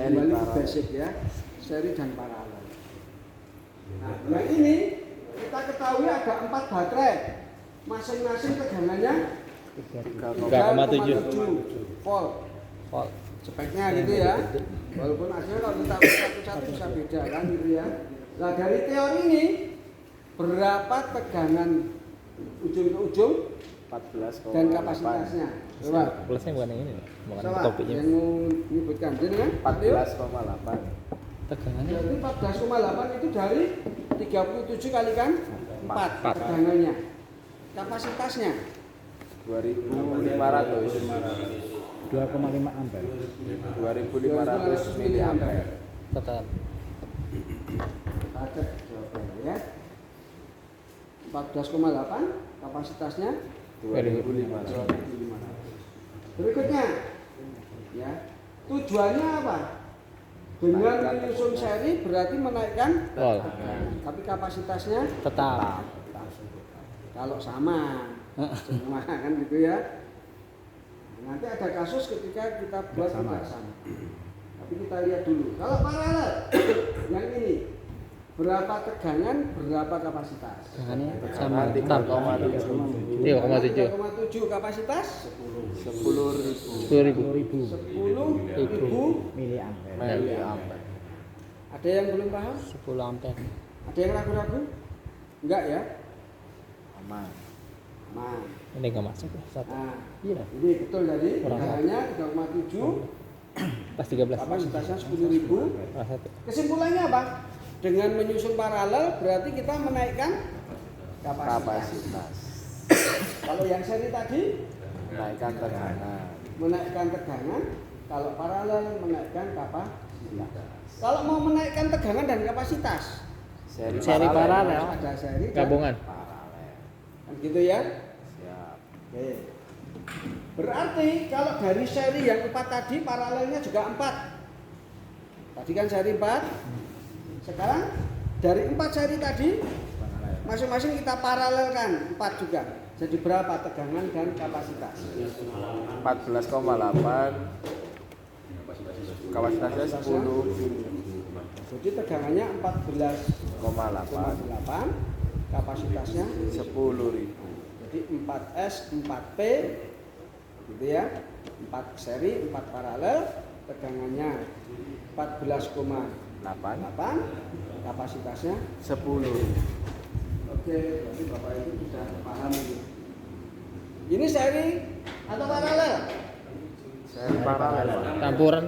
kembali ke basic ya, seri dan paralel. Nah, yang ini kita ketahui ada 4 baterai, masing-masing tegangannya 3,7 volt. Speknya gitu ya. Walaupun hasilnya kalau kita satu-satu bisa beda kan gitu ya. Nah dari teori ini berapa tegangan ujung ke ujung 14,8 dan kapasitasnya? Coba. Plusnya bukan yang ini, bukan Coba topiknya. yang mau menyebutkan, jadi kan? 14,8. Tegangannya Jadi 14,8 itu dari 37 kalikan 4 tegangannya. Kapasitasnya 2.500 2,5 ampere. 2.500 miliampere. total. Ada jawabannya ya. 14,8 kapasitasnya 2.500. Berikutnya ya, tujuannya apa? Dengan menyusun seri berarti menaikkan Volt. tapi kapasitasnya Tetap. kalau sama kan gitu ya. Nanti ada kasus ketika kita buat tidak sama. Tapi kita lihat dulu. Kalau paralel yang ini berapa tegangan, berapa kapasitas? Tegangannya sama tetap. 3,7. 3,7. 3,7 kapasitas 10.000 10.000 miliampere. miliampere. Ada yang belum paham? 10 ampere. Ada yang ragu-ragu? Enggak ya? Aman. Nah, Ini enggak masuk ya. Satu. nah Iya. ini betul tadi Kurang tegangannya 3,7, Pas 13. kapasitasnya 10.000. Kurang satu. Kesimpulannya apa? Dengan menyusun paralel berarti kita menaikkan kapasitas. Kapasitas. Kalau yang seri tadi Menaikkan tegangan. menaikkan tegangan, kalau paralel menaikkan kapasitas. Kalau mau menaikkan tegangan dan kapasitas, Seri paralel. ada seri dan Gabungan. Paralel. kan gitu ya. Siap. Oke. Berarti kalau dari seri yang 4 tadi paralelnya juga 4. Tadi kan seri 4. Sekarang dari 4 seri tadi masing-masing kita paralelkan 4 juga. Jadi berapa tegangan dan kapasitas? 14,8. Kapasitasnya 10,8. Jadi tegangannya 14,8, kapasitasnya 10.000. jadi 4S 4P gitu ya. 4 seri 4 paralel, tegangannya 14,8, kapasitasnya 10.000. oke, berarti Bapak itu sudah paham ini. Ini seri atau paralel? Seri paralel. Campuran.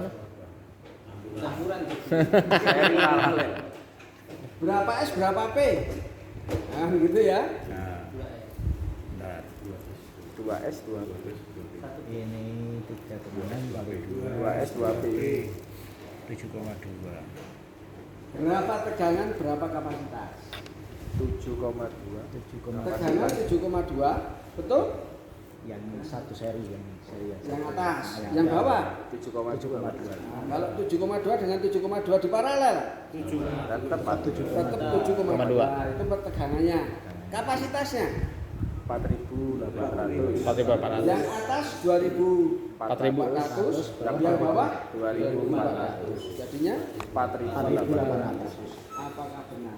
Seri paralel. Berapa S berapa P? Nah, gitu ya. 2S 2. Ini 3,6 kali 2S 2P. 7,2. Berapa tegangan, berapa kapasitas? 7,2. 7,2. Tegangan 7,2, betul? Yang satu seri yang Yang atas, yang bawah. 7,2. Nah, kalau 7,2 dengan 7,2 di paralel, Tetap 7. tetap 7,2. Itu tegangannya. Kapasitasnya 4.800. 4.800. yang atas 2.400, yang bawah 2.400. jadinya 4.800. apakah benar?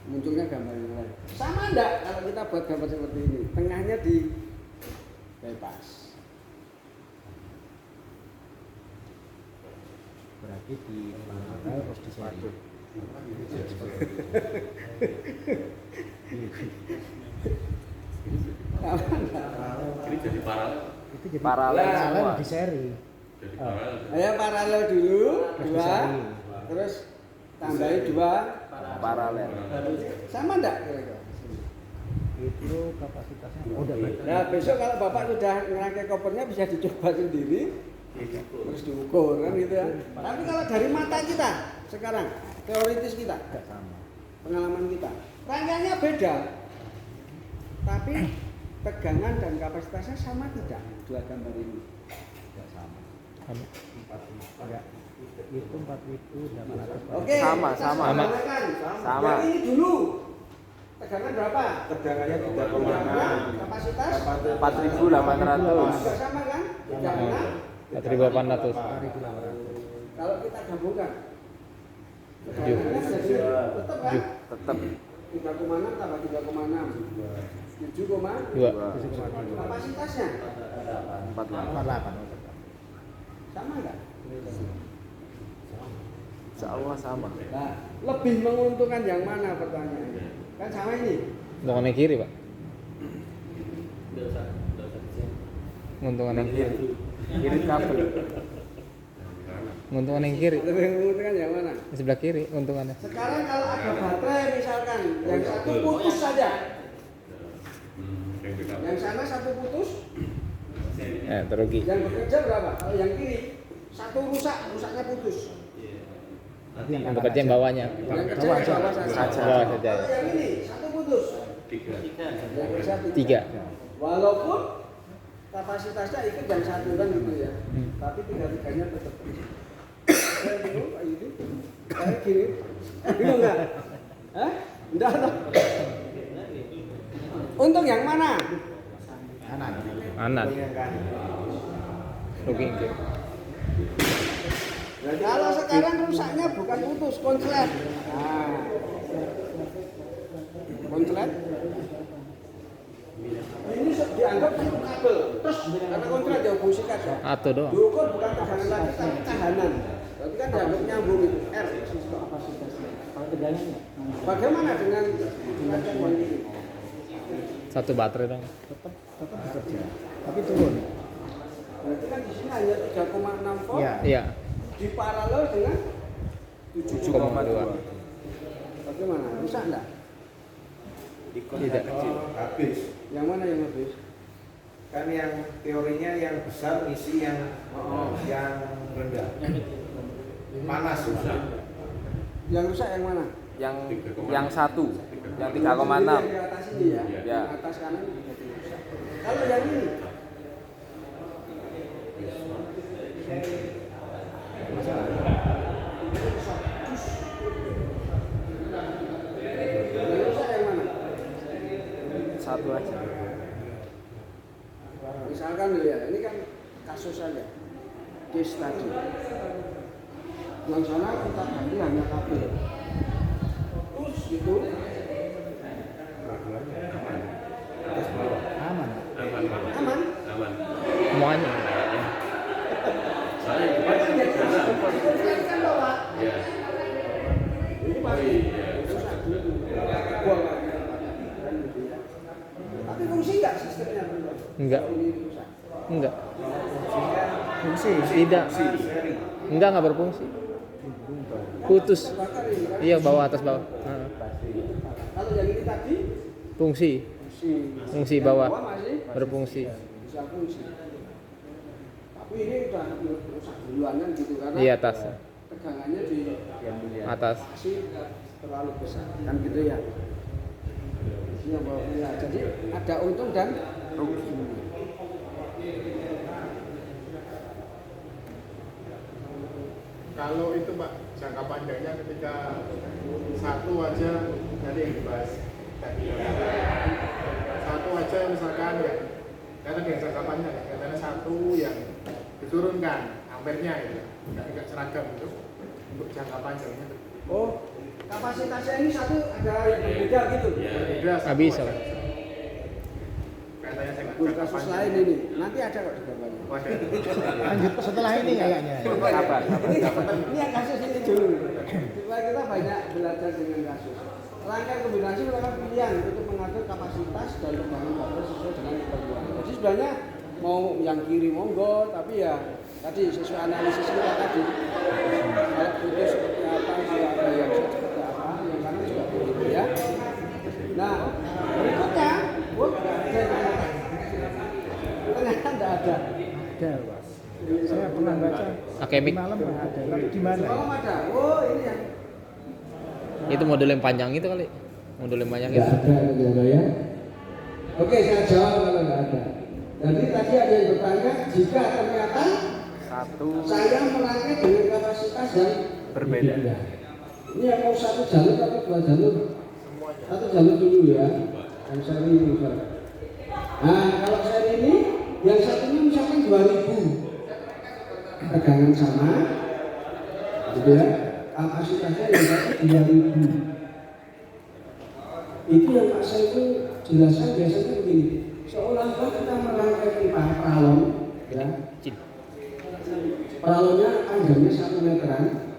Munculnya gambar yang lain. Sama enggak kalau kita buat gambar seperti ini? Tengahnya di bypass. berarti di paralel terus di seri. Ini jadi paralel. Itu jadi Paralel Ya. semua. di seri. Jadi paralel. Ayo paralel dulu, Terus 2, seri. terus tambahin 2. Paralel. Sama enggak kira-kira? Itu kapasitasnya udah berarti. Nah besok kalau Bapak sudah ngerangkai kopernya bisa dicoba sendiri, terus diukur kan gitu ya. Tapi kalau dari mata kita sekarang, teoritis kita, Enggak sama. pengalaman kita, rangkaiannya beda, tapi tegangan dan kapasitasnya sama tidak dua gambar ini? Enggak sama. Sama. Enggak. Itu 4.800. Oke, Sama, kita sama. sederhanakan. Sama. Yang ini dulu, tegangan berapa? Tegangannya 3,6, kapasitas 4.800. juga sama kan? 36. 4.800. 4.800. kita gabungkan. Tegangannya jadi tetap kan? Tetap 3,6 tambah 3,6. 7,2. Dua. Kapasitasnya 48. sama enggak? Insya Allah sama. Nah, lebih menguntungkan yang mana pertanyaannya? Kan sama ini. Untungan yang kiri, Pak. Untungan yang kiri. Kiri kabel. Untungan yang kiri. Lebih menguntungkan yang mana? Di sebelah kiri untungannya. Sekarang kalau ada baterai misalkan yang satu putus saja, yang sana satu putus, Terugi. yang bekerja berapa? Kalau yang kiri satu rusaknya putus. Yang bekerja yang bawahnya. Yang kerja yang bawah saja. Bawah saja. Kalau yang ini satu putus, yang kerja Tiga. Walaupun kapasitasnya ikut yang satu kan gitu ya, tapi tiga-tiganya tetap. Saya bingung Pak Yudi, saya gini, bingung nggak? Hah? Enggak toh? Untung yang mana? Anan. Rugi yang kiri. Kalau sekarang rusaknya bukan putus, konslet. Nah, konslet. Ini dianggap satu kabel, terus karena kontrak dihubung sikat ya. Atau doang. Diukur bukan tegangan lagi, tapi tahanan. Berarti kan dianggap nyambung itu R. Bagaimana dengan yang ini? Satu baterai dong. Tetap bekerja, tapi turun. Berarti kan di sini hanya 3,6 volt Iya. Iya. di paralel dengan 7,2. bagaimana? Rusak enggak? Tidak. Habis. Yang mana yang habis? Kan yang teorinya yang besar isi yang rendah. Panas susah. Yang rusak yang mana? Yang satu, yang 3,6. Di atas ini ya. Ya. Di atas kanan jadi rusak. Kalau yang ini yang rusak yang mana? Satu aja. Misalkan ya, ini kan kasus saja, case tadi. Yang sana kita ganti hanya kabel. Terus gitu, Aman. aman. Semuanya. Kan loh, Pak. Ini pasti rusak dulu. Buang lagi kan gitu ya. Tapi fungsi nggak sistemnya? Enggak. Ini rusak. Enggak. Fungsi. Tidak. Enggak berfungsi. Putus. Terbakar ini kan. Iya, bawah atas bawah. Heeh. Kalau yang ini tadi Fungsi. Fungsi yang bawah. masih Berfungsi. bisa fungsi. Tapi ini udah rusak duluan kan gitu karena Di atas. tegangannya di Atas. masih terlalu besar kan gitu ya. Iya, ya, jadi ada untung dan rugi. Kalau itu Pak, jangka panjangnya ketika satu aja tadi yang dibahas tadi, satu aja misalkan ya, karena yang jangka panjang, katanya satu yang diturunkan ampernya itu, nggak seragam itu untuk jangka panjangnya. Oh, kapasitasnya ini satu ada yang berbeda gitu. Berbeda satu Nggak bisa. aja. Katanya Bagus, jangka kasus panjang. lain ini nanti ada kok di gambarnya. Wadah. Lanjut setelah ini kayaknya. Sabar. Ini yang kasus ini dulu. Supaya kita banyak belajar dengan kasus. Rangkaian kombinasi merupakan pilihan untuk mengatur kapasitas dan tegangan baterai sesuai dengan keperluan. Jadi sebenarnya mau yang kiri monggo, tapi ya tadi sesuai analisis kita tadi. Kalau butuh seperti apa, kalau ada yang seperti apa, yang kanan juga begitu ya. Nah, berikutnya, ternyata tidak ada. Ada, Pak. Saya pernah baca. Akemik. Di malam ada. Tapi di mana? Malam ada. Oh, ini yang Itu model yang panjang itu kali. Model yang banyak itu. ada ya. Oke, saya jawab kalau nggak ada. Jadi tadi ada yang bertanya, jika ternyata Satu saya merangkai dengan kapasitas yang berbeda. Ini yang mau satu jalur atau dua jalur? Satu jalur dulu ya. Yang seri ini misalnya. Nah, kalau seri ini, yang satunya misalkan 2000 tegangan sama, gitu ya. Kapasitasnya yang tadi 2000. Itu yang Pak Saifu jelaskan biasanya begini, seolah-olah kita merangkai pipa paralon, ya. Paralonnya panjangnya 1 meteran,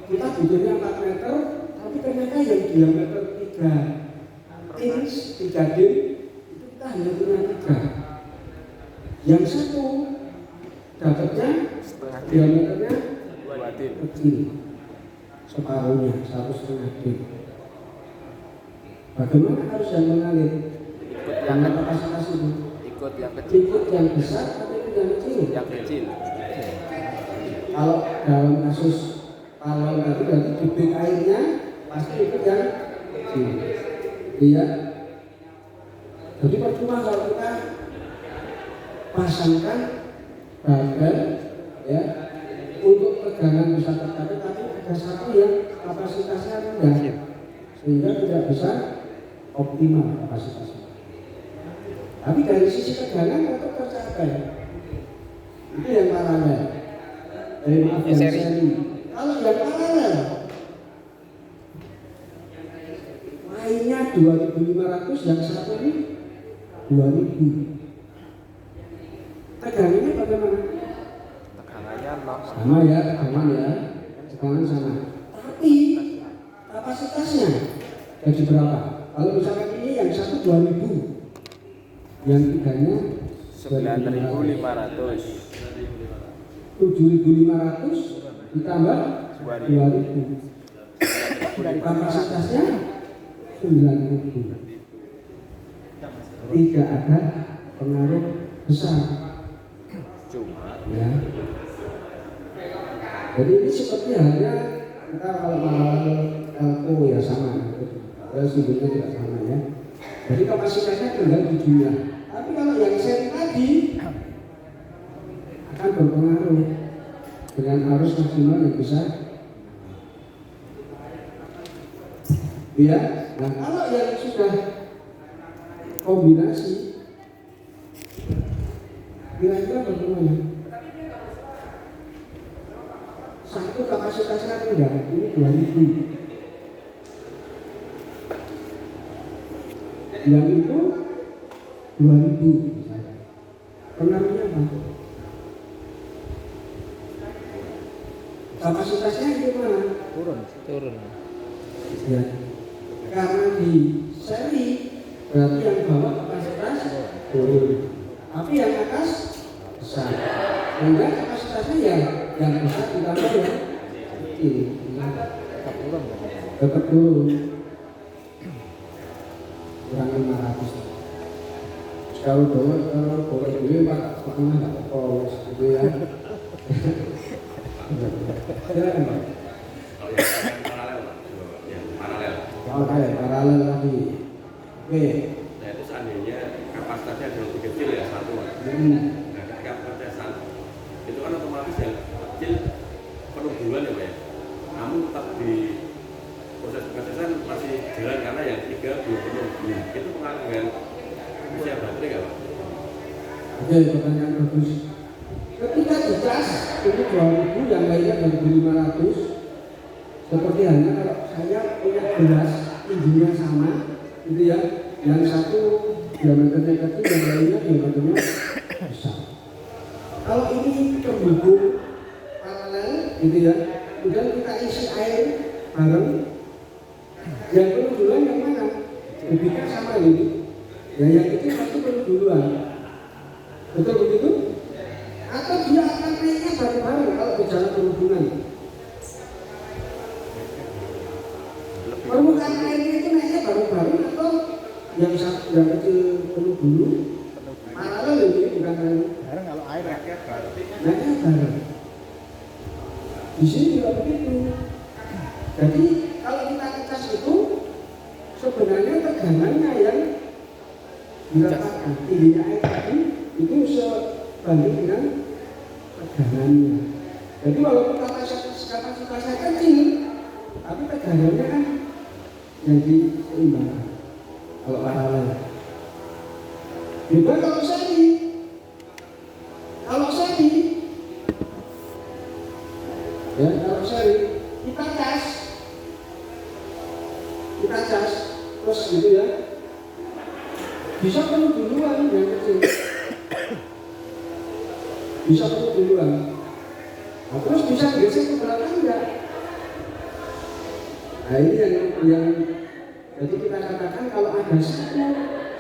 kita butuhnya 4 meter, tapi ternyata yang diameter 3 inch, 3 D, itu kita hanya punya 3. Yang satu dapatnya diameternya 2 D. kecil, separuhnya 1,5 D. Bagaimana harus yang mengalir? Ikut yang Dengan kapasitas itu. ikut yang kecil. Ikut yang besar atau ikut yang kecil? Yang kecil. Kalau dalam kasus paralon tadi berarti debit airnya pasti ikut yang kecil. Iya. Jadi percuma kalau kita pasangkan babel ya untuk tegangan bisa tercapai, tapi ada satu yang kapasitasnya rendah sehingga tidak bisa optimal kapasitasnya. Tapi dari sisi tegangan tetap tercapai. Itu yang paralel. Maaf yang Seri. seri. Kalau yang paralel, lainnya 2.500, yang satu ini 2.000. Tegangannya bagaimana? Tegangannya 0. Sama ya, tegangan ya, tegangan sama. Tapi kapasitasnya jadi berapa? Kalau misalkan ini yang satu 2.000, yang tiganya 9.500. 7.500 ditambah 2.000. Kapasitasnya 9.000. Tidak ada pengaruh besar. Cuma Ya. Jadi ini seperti halnya kita kalau paralel LO ya sama. Sudutnya tidak sama ya. Jadi kapasitasnya tinggal 7. Tapi kalau yang seri tadi akan berpengaruh dengan arus maksimal yang besar. Ya, nah kalau yang sudah kombinasi, kira-kira bagaimana? Satu kapasitasnya rendah, ini 2.000. Yang itu 2.000 misalnya. Pengaruhnya apa? Kapasitasnya gimana? Turun. Ya. Karena di seri berarti yang bawah kapasitas turun, tapi yang atas besar. Sehingga kapasitasnya ya yang besar ditambah ya kecil. Tetap turun. Kurang 500. Kalau bawa dulu Pak, setengah nggak polos gitu ya. Silakan Pak. Kalau yang paralel Paralel Pak, yang paralel. lagi. Oke. Nah itu seandainya kapasitasnya ada lebih kecil ya satu. Nah ketika kapasitasnya itu kan otomatis yang kecil penuh duluan ya Pak ya. Namun tetap di proses pengetesan masih jalan karena yang 3 belum penuh. Itu pengaruh dengan usia baterai nggak Pak? Oke, pertanyaan bagus. Ketika dicas ini 2.000, yang lainnya 2.500. Seperti halnya kalau saya punya gelas tingginya sama, gitu ya. Yang satu diameternya kecil, yang lainnya diameternya besar. Kalau ini terhubung paralel, gitu ya. Kemudian kita isi air bareng. Yang perlu duluan yang mana? Debitnya sama ini. Ya yang itu pasti perlu duluan. Betul begitu? Atau dia akan naiknya bareng-bareng kalau bicara perhubungan. Permukaan airnya itu naiknya bareng-bareng atau yang satu yang kecil perlu dulu? Paralel ini bukan Bareng kalau air ya. naiknya bareng. Di sini juga begitu. Jadi kalau kita ngecas itu sebenarnya tegangannya yang dirasakan, tingginya air tadi itu sebanding dengan tegangannya. Jadi walaupun kapasitasnya kecil, tapi tegangannya kan jadi seimbang. Kalau paralel. Juga kalau seri Ya, kalau seri kita cas terus gitu ya. Bisa penuh duluan yang kecil. Bisa penuh duluan. Nah, terus bisa geser ke belakang enggak? Nah ini yang jadi kita katakan kalau ada satu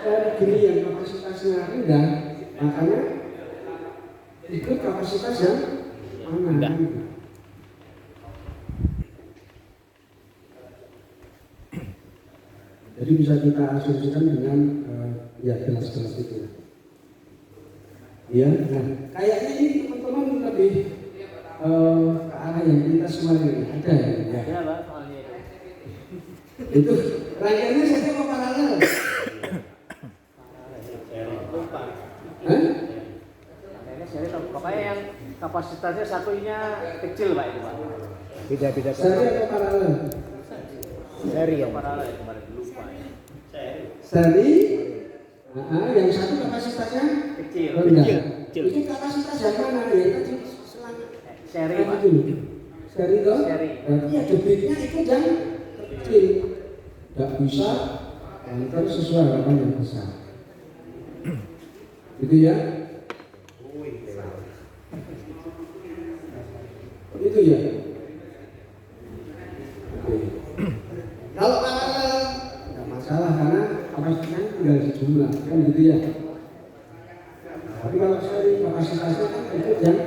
seri gini yang kapasitasnya rendah, makanya ikut kapasitas yang mana? Jadi bisa kita asumsikan dengan ya gelas-gelas itu. Ya, nah kayaknya ini teman-teman lebih ke arah yang kita semua ini ada ya. Ya Pak, soalnya Itu rangkaiannya saya mau paralel. lupa. Hah? Ini seri pokoknya yang kapasitasnya satunya kecil Pak itu Pak. Beda-beda Seri atau paralel? seri ya. Paralel ya, kemarin lupa. Seri, yang satu kapasitasnya Kecil. rendah. Kecil. Itu kapasitas yang mana ya? Tadi selang Seri Pak. Seri toh? Seri. Berarti ya debitnya itu yang kecil. Tidak bisa antar sesuai harapan yang besar. Gitu ya? Itu ya. Oke. Kalau paralel nggak masalah karena kapasitasnya tinggal sejumlah kan gitu ya. Tapi kalau seri kapasitasnya kan itu yang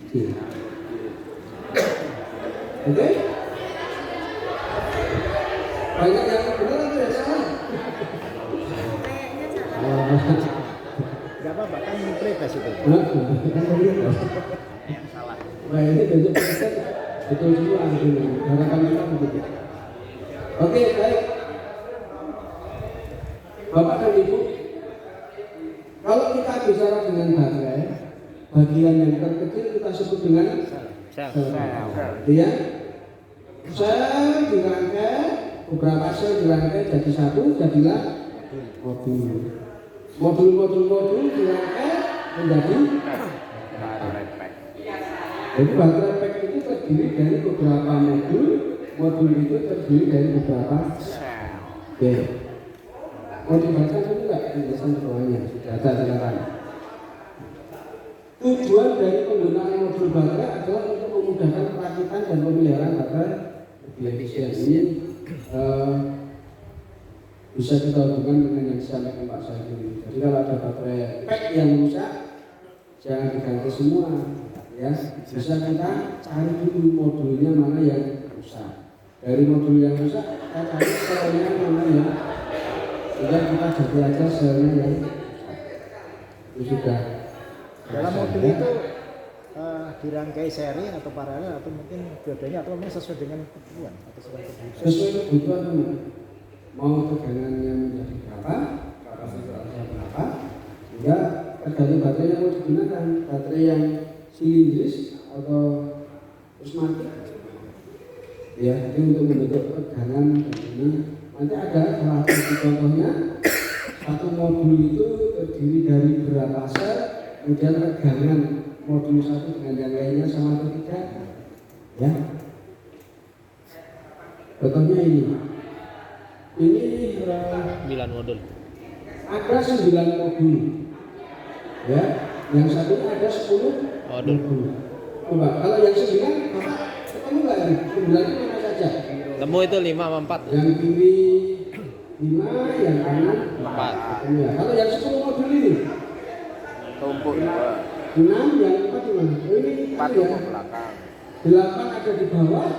kecil. Oke? Banyak yang benar atau yang salah? Gak apa-apa kan playback itu. Yang salah. Nah ini bentuk kita betul semua gitu. Harapan kita begitu. Oke, baik. Bapak dan Ibu, kalau kita bicara dengan baterai, bagian yang terkecil kita sebut dengan Sel. ya. Sel dirangkai, beberapa sel dirangkai jadi satu, jadilah modul. Modul dirangkai menjadi jadi baterai pack itu terdiri dari beberapa modul itu terdiri dari beberapa sel. Oke. Mau dibaca dulu nggak penjelasan di bawahnya? Sudah ada silakan. Tujuan dari penggunaan modul baterai adalah untuk memudahkan perakitan dan pemeliharaan baterai lebih efisien. Ini bisa kita hubungkan dengan yang disampaikan Pak Saiful. Jadi kalau ada baterai pack yang rusak, jangan diganti semua. Ya, bisa kita cari dulu modulnya mana yang rusak. Dari modul yang rusak, kita cari selnya mana yang sudah kita ganti aja selnya yang rusak. Itu sudah. Dalam modul itu dirangkai seri atau paralel atau mungkin dua-duanya atau memang sesuai dengan kebutuhan atau sesuai kebutuhan. Sesuai kebutuhan mau tegangannya menjadi berapa, kapasitasnya berapa, sehingga tergantung baterai yang mau digunakan, baterai yang silindris atau prismatik. Ya, itu untuk membentuk tegangan ini. Nanti ada salah satu contohnya, satu modul itu terdiri dari berapa sel, kemudian tegangan modul satu dengan yang lainnya sama atau tidak. Ya, contohnya ini 9 modul. ada 9 modul. Ya, yang satu ada 10 Modul. Coba, kalau yang 9 Bapak ketemu nggak ini? 9 itu mana saja? Temu itu 5 sama 4. Yang kiri 5, yang kanan 4. ketemu ya. Kalau yang 10 modul ini Tumpuk dua. 6, yang 4 di mana? Oh, ini 4 ya. tumpuk belakang. 8 ada di bawah,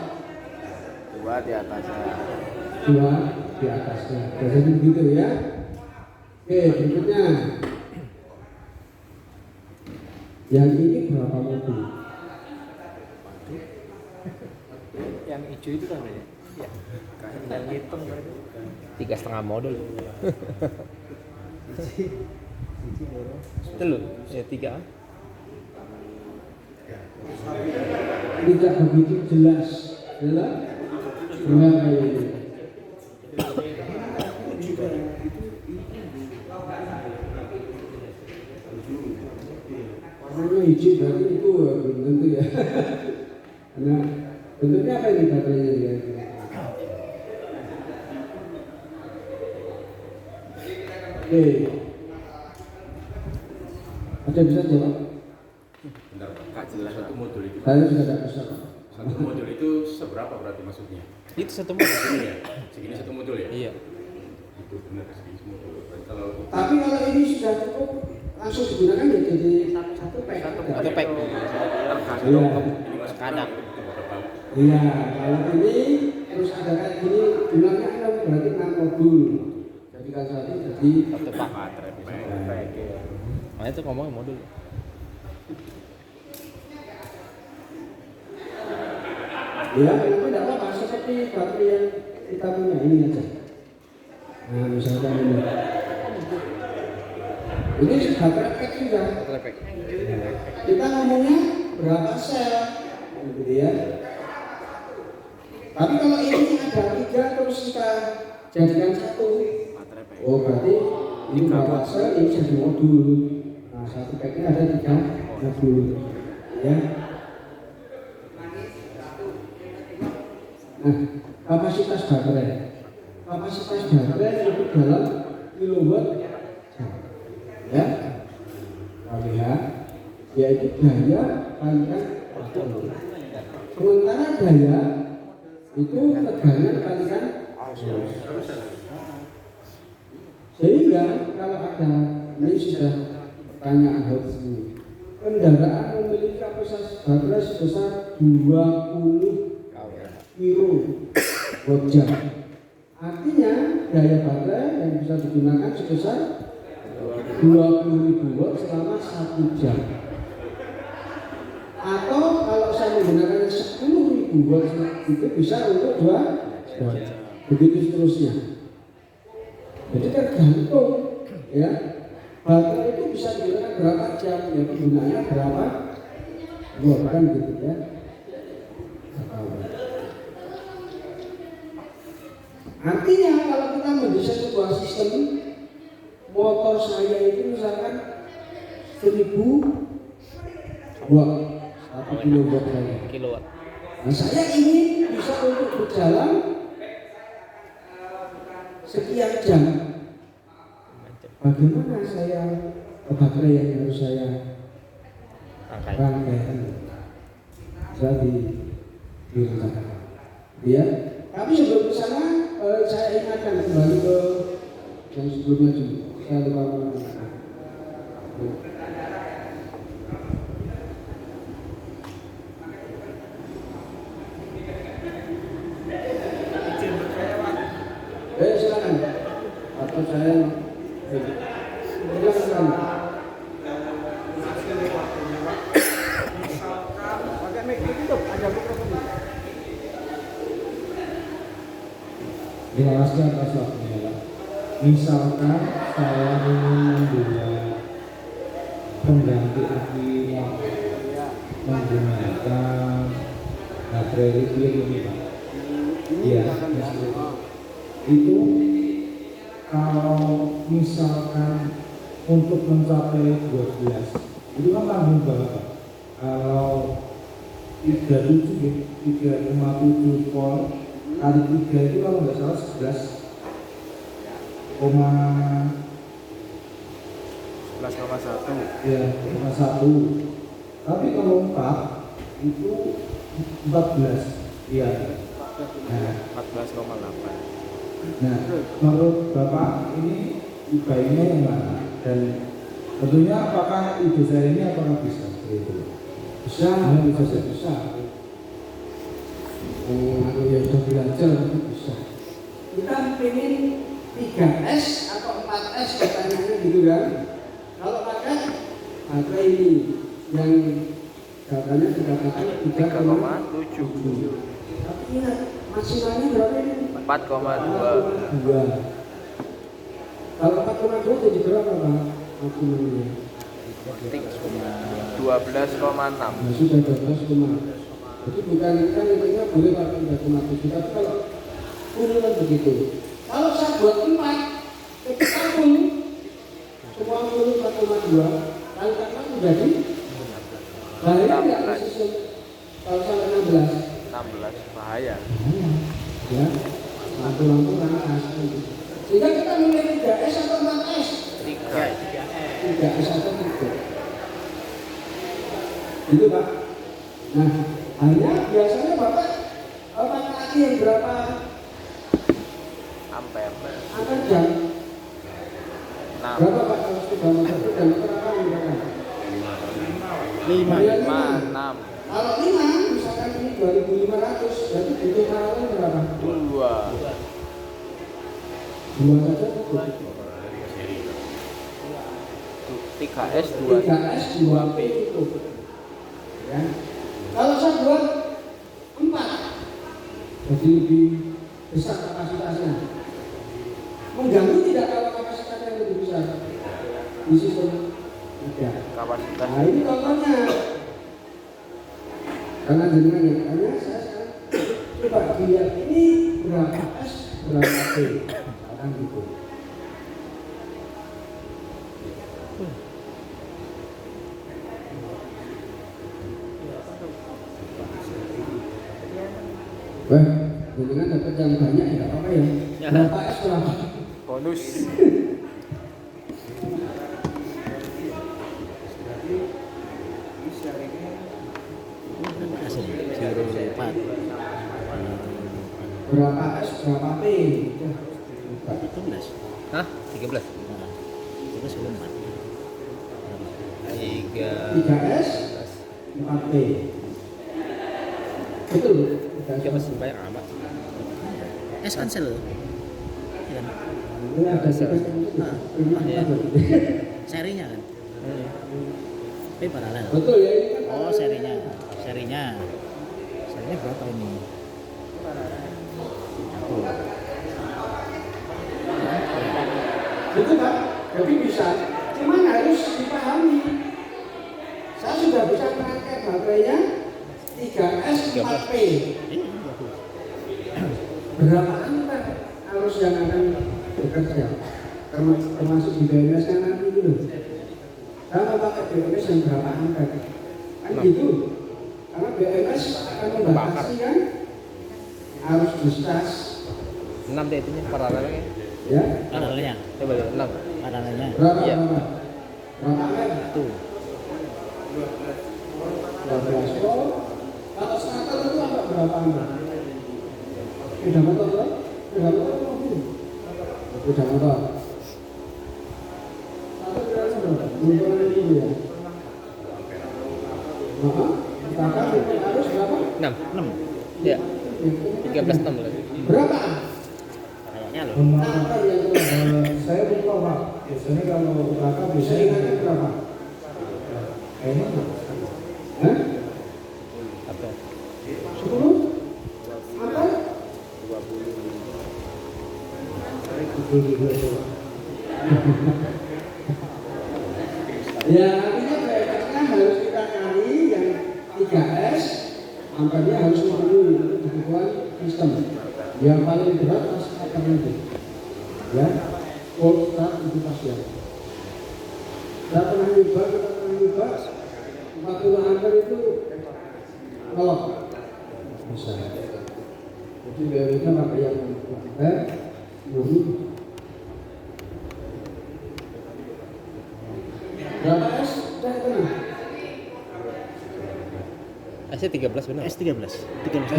2 di atasnya. 2 di atasnya. Jadi begitu ya. Oke, berikutnya. Yang ini berapa modul? Yang hijau itu kan ya? Iya. Yang hitam kan. 3,5 modul. Itu loh, ya 3. Tidak begitu jelas. Jelas? Berapa ini? Warnanya hijau berarti itu belum tentu ya. Nah, bentuknya apa ini baterainya dia? Oke. Ada bisa jawab? Bentar, Pak, jelas satu modul itu. Saya sudah tidak bisa. Satu modul itu seberapa berarti maksudnya? Itu satu modul. Segini ya? Segini satu modul ya? Iya. Itu benar segini modul. Berarti kalau Tapi kalau ini sudah cukup langsung digunakan ya jadi satu pack. Satu pack. Iya. ini masuk Kadang. berapa? Iya, kalau ini terus ada kayak gini jumlahnya kan berarti 6 modul. Jadi kan satu jadi Satu pack. Nah itu ngomongin modul. ya, tapi tidak apa-apa seperti baterai yang kita punya ini aja. Nah, misalkan ini. Ini baterai pack juga. Baterai pack. Kita ngomongnya berapa sel, gitu ya. Tapi kalau ini ada 3 terus kita jadikan 1. Oh berarti ini berapa sel ini jadi modul. Nah, satu packnya ada 3 modul, ya. Nah, kapasitas baterai itu dalam kilowatt jam, ya. KWH yaitu daya kalikan waktu. Sementara daya itu tegangan kalikan arus. Sehingga kalau ada ini sudah pertanyaan harus ini, kendaraan memiliki kapasitas baterai sebesar 20 kilowatt jam. Artinya daya baterai yang bisa digunakan sebesar 20.000 watt selama 1 jam. Atau kalau saya menggunakan 10.000 watt itu bisa untuk 2 jam. Begitu seterusnya. Jadi tergantung ya baterai itu bisa digunakan berapa jam, ya penggunaannya berapa watt kan gitu ya. Artinya kalau kita mendesain sebuah sistem motor saya itu misalkan 1000 watt, 1 kilowatt. Nah, saya ingin bisa untuk berjalan sekian jam. Bagaimana saya baterai yang harus saya rangkaikan? Jadi direncanakan. Ya. Tapi sebelum ke sana saya ingatkan kembali ke yang sebelumnya dulu. Saya lupa mengatakan. Silakan. Atau saya silakan. Pakai mic itu ada mikrofon. Terima kasih atas waktunya. Misalkan saya ingin membuat pengganti aki menggunakan baterai lithium ini, Pak. Iya, itu kalau misalkan untuk mencapai 12 itu kan tanggung banget, Pak. Kalau 3,7 volt kali 3 itu kalau nggak salah 11,1 ya, 1. Tapi kalau 4 itu 14 ya. Nah, 14,8. Nah, menurut Bapak ini baiknya yang mana? Dan tentunya apakah ide saya ini apakah bisa? Bisa. Aku yang sudah belajar itu bisa. Kita pengen 3S atau 4S pertanyaannya gitu kan. Kalau pakai baterai ini yang datanya dikatakan 3,7. Tapi ingat maksimalnya berapa ini? 4,2. Kalau 4,2 jadi berapa Pak maksimalnya? 12,6. Nah, sudah 12,6. Jadi bukan kan intinya boleh pakai 3,7, tapi kalau urutan begitu. Kalau saya buat 4, ketika pun semua pun 4,2, kali 4 menjadi bahaya nggak sistem kalau sampai 16? 16 bahaya. Ya, lampu-lampu panas. Sehingga kita milih 3S atau 4S? 3S atau 3. Itu Pak. Nah, hanya biasanya Bapak laki yang berapa Ampere. jam? 6. Berapa Pak kalau sepeda motor itu jam berapa menggunakan? 5, 6. Kalau 5, misalkan ini 2.500, berarti butuh paralel berapa? 2. 2 saja cukup. 3S 2. 3S 2P cukup. Ya. Kalau saya buat 4, jadi lebih besar kapasitasnya. Mengganggu tidak kalau kapasitasnya lebih besar di sistem? Tidak. Kapasitas. Nah ini contohnya. Karena jenengan yang tanya, saya sekarang coba dilihat ini berapa S, berapa P, akan gitu. Wah, jenengan dapat yang banyak ya apa ya? Berapa S berapa? Bonus. Berapa S, berapa P? Hah? 13? 3S, 4P. Betul? Siapa sih banyak amat? S cancel loh. Iya kan? Ini ada Iya. Serinya kan? P paralel. betul ya ini kan. Oh, serinya. Serinya berapa ini? Itu Pak, jadi bisa. Cuman harus dipahami. Saya sudah bisa merangkai baterainya 3S 4P. Berapa ampere arus yang akan bekerja? Termasuk di BMS kan nanti dulu. Kalau pakai BMS yang berapa ampere? Kan gitu. Karena BMS akan membatasi kan arus discharge. 6 deh itunya paralelnya. Ya. Paralelnya. Coba lihat 6. Paralelnya. Berapa? Iya. Berapa ampere? Tuh. 12 volt. Kalau starter itu agak berapa ampere? Sepeda motor kan? Sepeda motor mobil. Sepeda motor. Starter kira-kira berapa? Motornya dulu ya. Starter itu harus berapa? 6. Ya. 13 6 lagi. Berapa? Kayaknya loh. Ampere yang saya lupa Pak. Biasanya kalau berapa biasanya ingatnya berapa? Kayaknya hah? Apa? 10? Ampere? 20. Ya artinya BMS-nya harus kita cari yang 3S, ampernya harus memenuhi kebutuhan sistem. Yang paling berat pasti akan itu. Ya, volt start itu pasti ada. Kita pernah nyoba 40 ampere itu melok. Bisa. Jadi BMS-nya pakai yang dulu. Berapa S? Sudah tenang. S-nya 13 benar. S13.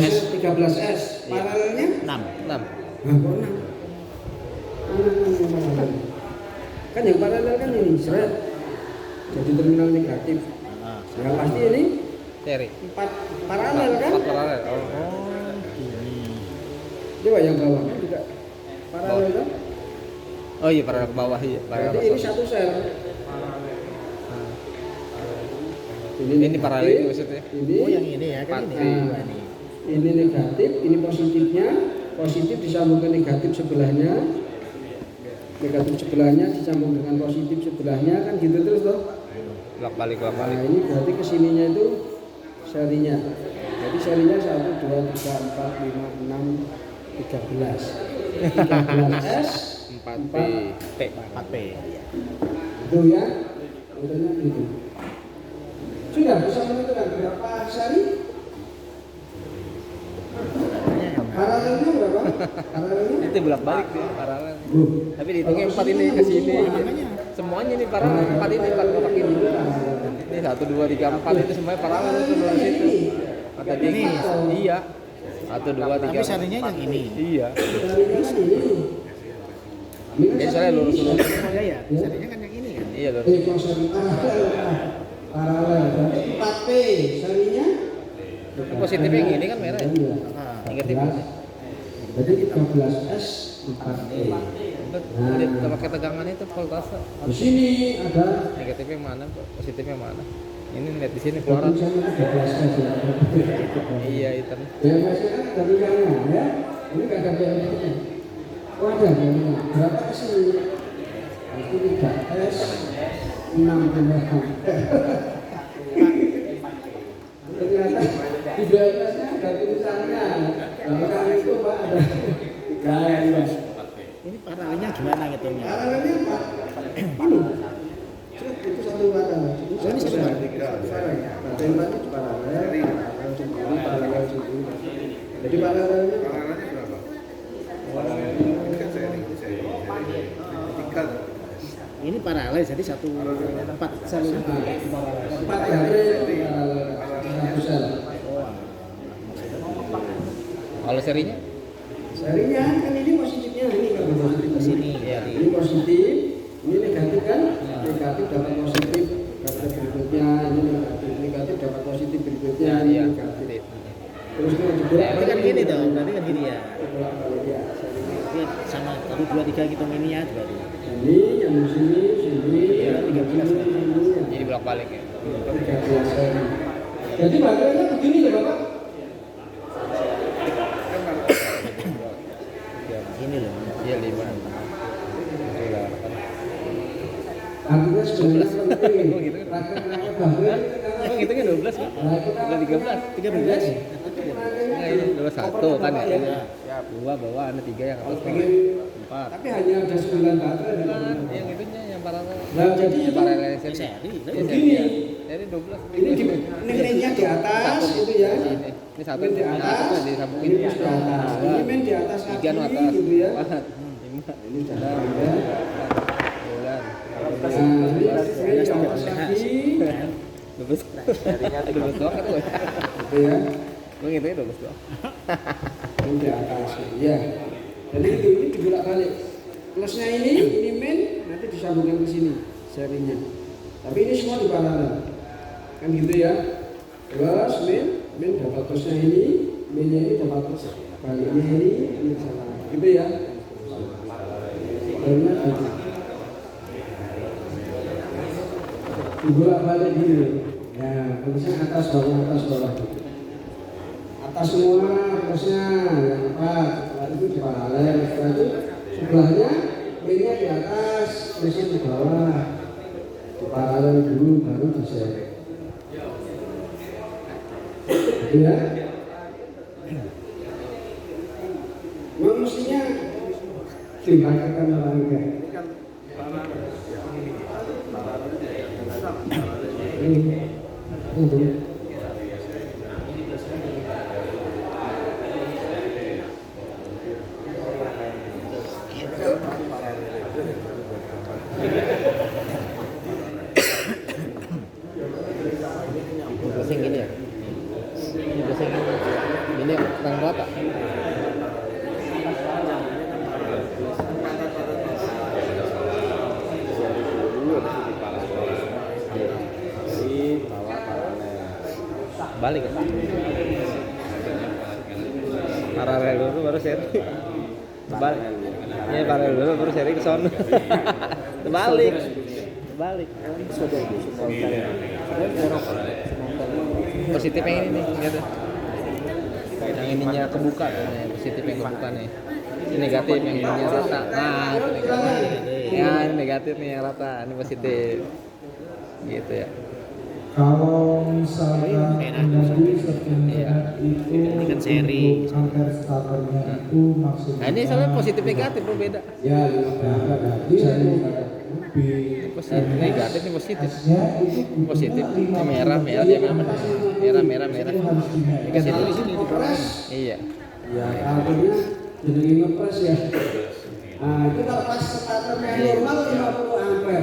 S 13S. Paralelnya 6. 6. nah, kok 6? Kan yang paralel kan ini seret. Jadi terminal negatif. Nah, Ya pasti ini Seri. 4 paralel kan? 4 paralel. Oh. Coba yang bawah kan juga paralel kan? Oh iya paralel ke bawah iya. Paralel Berarti ke ini bawah. satu sel. Ini paralel itu maksudnya. Ini. Oh yang ini ya kan ini. Nah, ini negatif, ini positifnya. Positif disambung ke negatif sebelahnya. Negatif sebelahnya disambung dengan positif sebelahnya kan gitu terus toh. Bolak-balik Nah ini berarti kesininya itu serinya. Jadi serinya 1, 2, 3, 4, 5, 6, 13. 13S, 4P. 4P. itu ya. Urutannya gitu. Sudah bisa menentukan berapa seri? apa? Paralelnya? Itu bolak-balik dia paralel. Loh, Tapi dihitungnya 4 ini ke sini. Semuanya ini paralel 4 ini 4 kotak ini. Ini 1 2 3 4 itu semuanya paralel itu lurus itu. Kata dia Ini? iya. 1 2 3. Tapi sarinya yang ini. Iya. paralelnya kan ini. Ini kan Jadi soalnya lurus-lurus. Iya ya, sarinya kan yang ini kan. Iya lurus. kalau seri paralel berarti 4P sarinya Positif yang ini kan merah ya. Iya. Negatif. Berarti 13S 4P. Kita pakai tegangan itu voltase. Di sini ada Negatifnya mana, positifnya mana? Ini lihat di sini keluaran. tulisannya 13S ya. Iya hitam. BMS kan ada tulisannya ya. Ini nggak ada BMS-nya. Oh ada BMS. Berapa S ini? Itu 3S 6 ternyata di BMS-nya ada tulisannya. Bahkan itu Pak ada 3S. Ini paralelnya gimana ngitungnya? Paralelnya Pak. Ini. Itu satu paralel. Oh, ini satu paralel. Tembaknya itu paralel. Paralel sendiri. Jadi paralelnya Paralelnya berapa? Ini kan seri. Tiga. Ini paralel jadi 4 sel itu paralel. 4 hari satu sel. Kalau serinya? Serinya kan ini positifnya ini kalau positif Ke sini Iya. jadi ini positif, ini negatif kan? Negatif dapat positif berikutnya, ini negatif dapat positif berikutnya, ini Iya. negatif. Terus ini berarti kan gini dong, berarti kan gini ya. bolak-balik ya. Berarti sama 1 2 3 hitung ini ya berarti. Ini yang di sini, sini, Iya, 13 kan. sini. Jadi bolak-balik ya. 13 seri. Jadi bagiannya begini loh Bapak. Ini loh. Iya 5. Artinya sebenarnya penting. Oh, gitu kan? Rakyat-rakyat bagian Oh ngitungnya 12 kan? Udah 13. 13. Nah ini 21 kan ya? Siap. 2 bawah, ada 3 yang atas. 4. tapi hanya ada 9 baterai di dalam. Yang itunya yang paralel. Nah, jadi Yang itu paralel seri. Seri. Iya, begini. seri. Seri 12. Ini di nilainya di atas itu ya. Ini satu Main di atas, disambungin. ini di atas. Ini main di atas 3 lagi atas. gitu ya. 4. 5. Ini sudah ada. Bulan. Nah, ini main di atas lagi. 12. Serinya 12 doang kan tuh. Gitu ya. Gue ngitungnya 12 doang. Ini di atas. Ya. Jadi ini dibolak-balik. Plusnya ini main nanti disambungkan ke sini serinya. Tapi ini semua di paralel. Kan gitu ya. Plus main dapat plusnya ini, mainnya ini dapat plus baliknya ini sama. Gitu ya. Karena gitu. Dibolak-balik gini. Ya, plusnya atas bawah. Atas semua plusnya yang 4. Setelah itu di paralel. Setelah itu sebelahnya mainnya di atas, plusnya di bawah. Di paralel dulu baru diseret. Gitu ya. Memang mestinya dibacakan orang enggak. Ini. Pusing gini ya? Pusing ini yang rata. Balik ya? Paralel dulu baru seri. Balik. Ini paralel dulu baru seri ke sono. Terbalik. Terbalik. Positif yang ini nih, lihat deh. Yang ininya kebuka tuh, nih. Positif yang kebuka nih. Ini negatif yang ininya rata. Nah, itu negatif. Ya, ini negatif nih yang rata, ini positif. Gitu ya. Kalau misalkan menjadi sertifikat itu Ini kan seri. agar starternya itu maksimal. Nah, ini soalnya positif negatif bro, beda. Ya, berarti B. Positif negatif ini positif. S-nya itu Positif. Ini merah dia merah. Merah. Ini harus dinaikkan. Positif. Di sini di bawah ini. Iya. Ya, artinya jadi ngepres ya. Nah itu kalau pas starternya normal 50 ampere.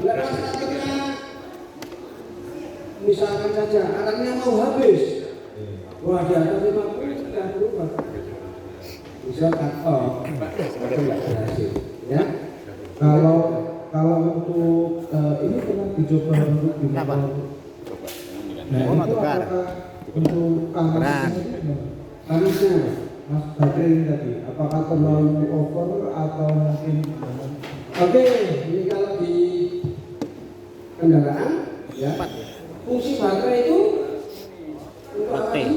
Nah pas starternya misalkan saja arangnya mau habis, wah di atas 50 sudah berubah. Bisa cut off, itu nggak berhasil. Ya. Kalau untuk ini pernah dicoba untuk di motor. Nah, Oh, itu tukar. apakah untuk kamarnya mas baterai ini tadi apakah terlalu over atau mungkin oke ini kalau di kendaraan ya fungsi baterai itu untuk apa sih?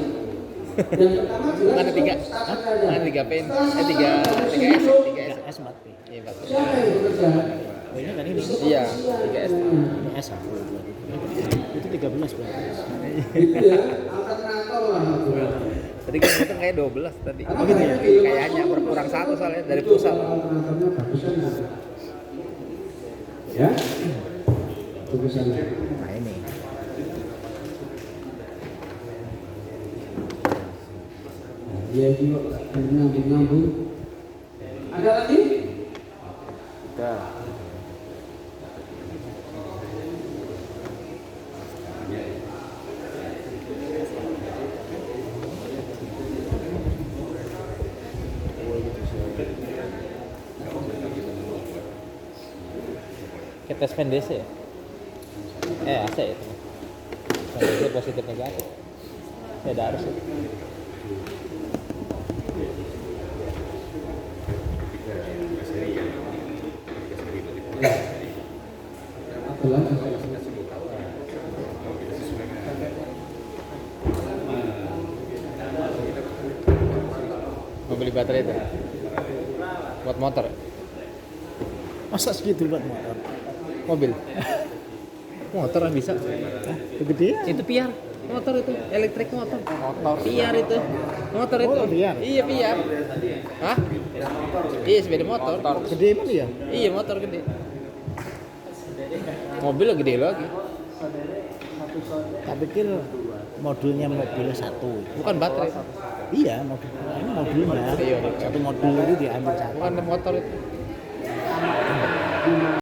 Yang pertama jelas Ada tiga, untuk starter saja. ada 3 pin, Setelah tiga starter S, itu, 3 S. S 4P. Iya, Pak. siapa yang bekerja? Oh, ini kan ini. Iya, 3S. Ini S 1. Itu 13 berarti. Itu ya alternator lah itu. Tadi kan itu kayak 12 tadi. Karena banyak kilometer Kayaknya berkurang 1 soalnya dari itu pusat. kalau alternatornya bagus kan ada. Ya tulisannya. Nah, ini. Dia juga nyambung. Ada lagi? Udah. Kayak tes PNDC ya? AC itu. PNDC positif negatif. Beda harus ya. Apa lagi? Mau beli baterai itu buat motor, Masa segitu buat motor? mobil, motor lah bisa. Kegedean. Itu piar, motor itu, elektrik motor. Piar itu, motor itu. Oh, piar. Iya piar. Hah? Iya sepeda motor. Gede emang ya? Iya motor gede. Mobil gede lagi. Tak pikir modulnya mobil satu. Bukan baterai. Iya, modul. Ini modulnya. Iya, Satu modul itu diambil satu. Bukan motor itu.